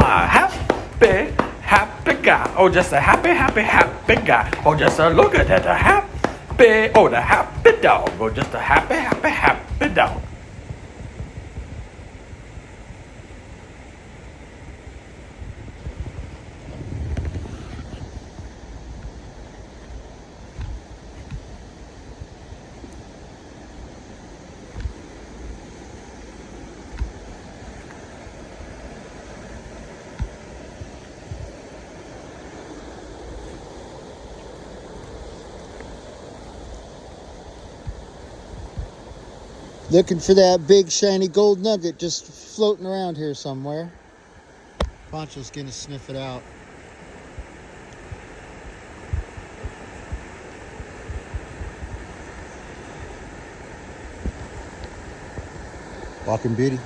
a happy, happy guy. Oh, just a happy, happy, happy guy. Oh, just a look at that, a happy, oh, the happy dog. Oh, just a happy, happy, happy dog. Looking for that big shiny gold nugget just floating around here somewhere. Pancho's gonna sniff it out. Walking Beauty.